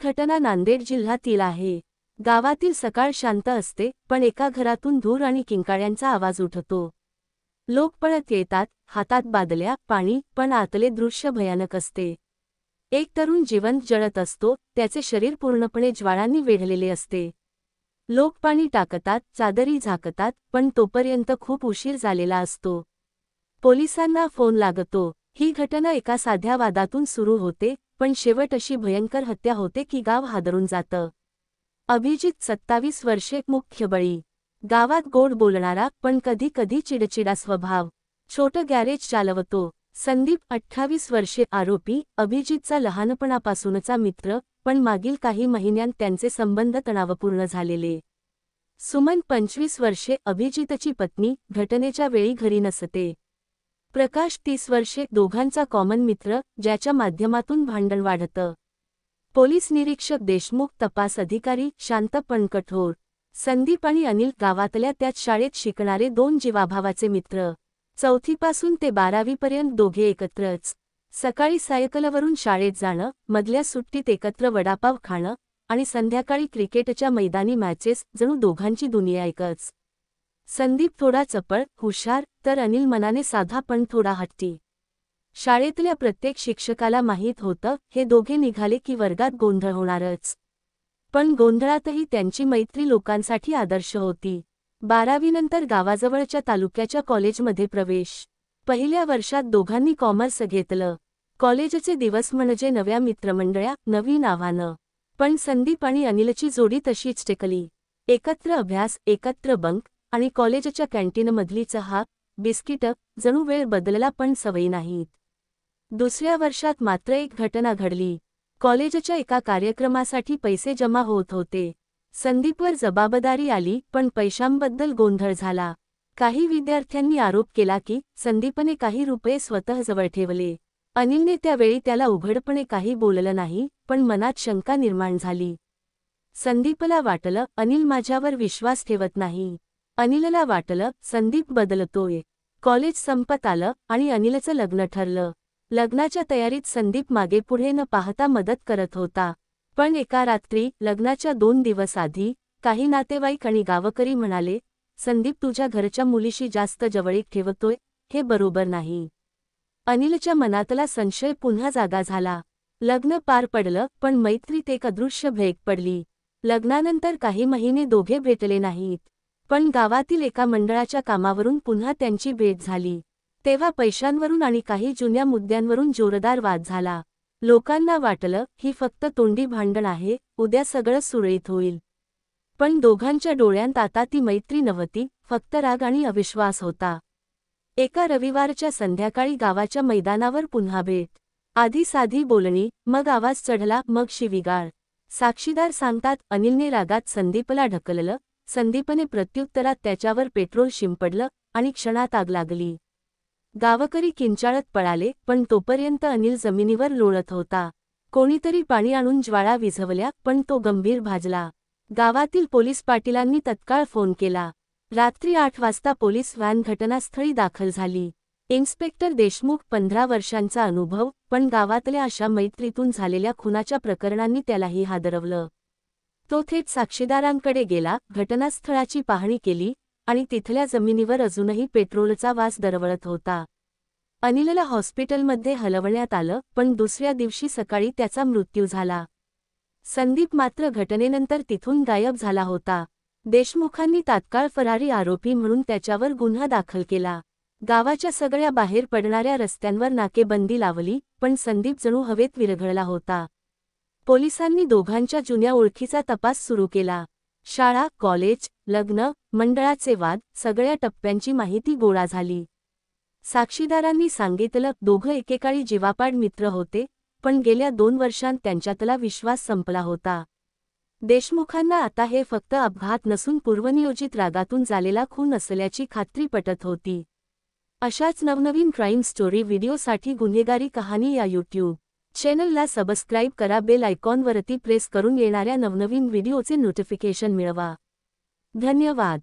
घटना नांदेड जिल्ह्यातील आहे। गावातील सकाळ शांत असते, पण एका घरातून धूर आणि किंकाळ्यांचा आवाज उठतो। लोक पळत येतात, हातात बादल्या, पाणी, पण आतले दृश्य भयानक असते। एक तरुण जिवंत जळत असतो, त्याचे शरीर पूर्णपणे ज्वाळांनी वेढलेले असते। लोक पाणी टाकतात, चादरी झाकतात, पण तोपर्यंत खूप उशीर झालेला असतो। पोलिसांना फोन लागतो। ही घटना एका साध्या वादातून सुरू होते, पण शेवट अशी भयंकर हत्या होते की गाव हादरून जातं। अभिजित 27 वर्षे मुख्य बळी। गावात गोड बोलणारा, पण कधी कधी चिडचिडा स्वभाव। छोटं गॅरेज चालवतो। संदीप 28 वर्षे आरोपी, अभिजितचा लहानपणापासूनचा मित्र, पण मागील काही महिन्यांत त्यांचे संबंध तणावपूर्ण झालेले। सुमन 25 वर्षे, अभिजितची पत्नी, घटनेच्या वेळी घरी नसते। प्रकाश 30 वर्षे, दोघांचा कॉमन मित्र, ज्याच्या माध्यमातून भांडण वाढतं। पोलीस निरीक्षक देशमुख, तपास अधिकारी शांत पण कठोर। संदीप आणि अनिल गावातल्या त्याच शाळेत शिकणारे दोन जीवाभावाचे मित्र। 4थीपासून ते 12वीपर्यंत दोघे एकत्रच। सकाळी सायकलवरून शाळेत जाणं, मधल्या सुट्टीत एकत्र वडापाव खाणं आणि संध्याकाळी क्रिकेटच्या मैदानी मॅचेस, जणू दोघांची दुनिया एकच। संदीप थोडा चपळ, हुशार, तर अनिल मनाने साधा पण थोडा हट्टी। शाळेतल्या प्रत्येक शिक्षकाला माहीत होतं, हे दोघे निघाले की वर्गात गोंधळ होणारच। पण गोंधळातही त्यांची मैत्री लोकांसाठी आदर्श होती। 12वीनंतर गावाजवळच्या तालुक्याच्या कॉलेजमध्ये प्रवेश। पहिल्या वर्षात दोघांनी कॉमर्स घेतलं। कॉलेजचे दिवस म्हणजे नव्या मित्रमंडळ्या, नवीन आव्हानं। पण संदीप आणि अनिलची जोडी तशीच टिकली। एकत्र अभ्यास, एकत्र बंक, आणि कॉलेजच्या कॅन्टीनमधली चहा, बिस्किटं, जणू वेळ बदलला पण सवयी नाहीत। दुसऱ्या वर्षात मात्र एक घटना घडली। कॉलेजच्या एका कार्यक्रमासाठी पैसे जमा होत होते। संदीपवर जबाबदारी आली, पण पैशांबद्दल गोंधळ झाला। काही विद्यार्थ्यांनी आरोप केला की संदीपने काही रुपये स्वतःजवळ ठेवले। अनिलने त्यावेळी त्याला उघडपणे काही बोललं नाही, पण मनात शंका निर्माण झाली। संदीपला वाटलं, अनिल माझ्यावर विश्वास ठेवत नाही। अनिलला वाटलं, संदीप बदलतोय। कॉलेज संपत आलं आणि अनिलचं लग्न ठरलं। लग्नाच्या तयारीत संदीप मागे पुढे न पाहता मदत करत होता। पण एका रात्री, लग्नाच्या 2 दिवस आधी, काही नातेवाईक आणि गावकरी म्हणाले, संदीप तुझ्या घरच्या मुलीशी जास्त जवळीक ठेवतोय, हे बरोबर नाही। अनिलच्या मनातला संशय पुन्हा जागा झाला। लग्न पार पडलं, पण मैत्रीत एक अदृश्य भेग पडली। लग्नानंतर काही महिने दोघे भेटले नाहीत। पण गावातील एका मंडळाच्या कामावरून पुन्हा त्यांची भेट झाली। तेव्हा पैशांवरून आणि काही जुन्या मुद्द्यांवरून जोरदार वाद झाला। लोकांना वाटलं, ही फक्त तोंडी भांडण आहे, उद्या सगळं सुरळीत होईल। पण दोघांच्या डोळ्यांत आता ती मैत्री नव्हती, फक्त राग आणि अविश्वास होता। एका रविवारच्या संध्याकाळी गावाच्या मैदानावर पुन्हा भेट। आधी साधी बोलणी, मग आवाज चढला, मग शिवीगाळ। साक्षीदार सांगतात, अनिलने रागात संदीपला ढकललं, संदीपने प्रत्युत्तरात त्याच्यावर पेट्रोल शिंपडलं आणि क्षणात आग लागली। गावकरी किंचाळत पळाले, पण तोपर्यंत अनिल जमिनीवर लोळत होता। कोणीतरी पाणी आणून ज्वाळा विझवल्या, पण तो गंभीर भाजला। गावातील पोलीस पाटीलांनी तत्काळ फोन केला। रात्री 8 वाजता पोलीस व्हॅन घटनास्थळी दाखल झाली। इन्स्पेक्टर देशमुख 15 वर्षांचा अनुभव, पण गावातल्या अशा मैत्रीतून झालेल्या खुनाच्या प्रकरणांनी त्यालाही हादरवलं। तो थेट साक्षीदारांकडे गेला, घटनास्थळाची पाहणी केली, आणि तिथल्या जमिनीवर अजूनही पेट्रोलचा वास दरवळत होता। अनिलला हॉस्पिटलमध्ये हलवण्यात आलं, पण दुसऱ्या दिवशी सकाळी त्याचा मृत्यू झाला। संदीप मात्र घटनेनंतर तिथून गायब झाला होता। देशमुखांनी तात्काळ फरारी आरोपी म्हणून त्याच्यावर गुन्हा दाखल केला। गावाच्या सगळ्या बाहेर पडणाऱ्या रस्त्यांवर नाकेबंदी लावली, पण संदीप जणू हवेत विरघळला होता। पोलिसांनी दोघांच्या जुन्या ओळखीचा तपास सुरू केला। शाळा, कॉलेज, लग्न, मंडळाचे वाद, सगळ्या टप्प्यांची माहिती गोळा झाली। साक्षीदारांनी सांगितलं, दोघं एकेकाळी जीवापाड मित्र होते, पण गेल्या 2 वर्षांत त्यांच्यातला विश्वास संपला होता। देशमुखांना आता हे फक्त अपघात नसून पूर्वनियोजित रागातून झालेला खून असल्याची खात्री पटत होती। अशाच नवनवीन क्राईम स्टोरी व्हिडिओसाठी गुन्हेगारी कहाणी या यूट्यूब चॅनलला सबस्क्राईब करा, बेल आयकॉनवरती प्रेस करून येणाऱ्या नवनवीन व्हिडिओचे नोटिफिकेशन मिळवा। धन्यवाद।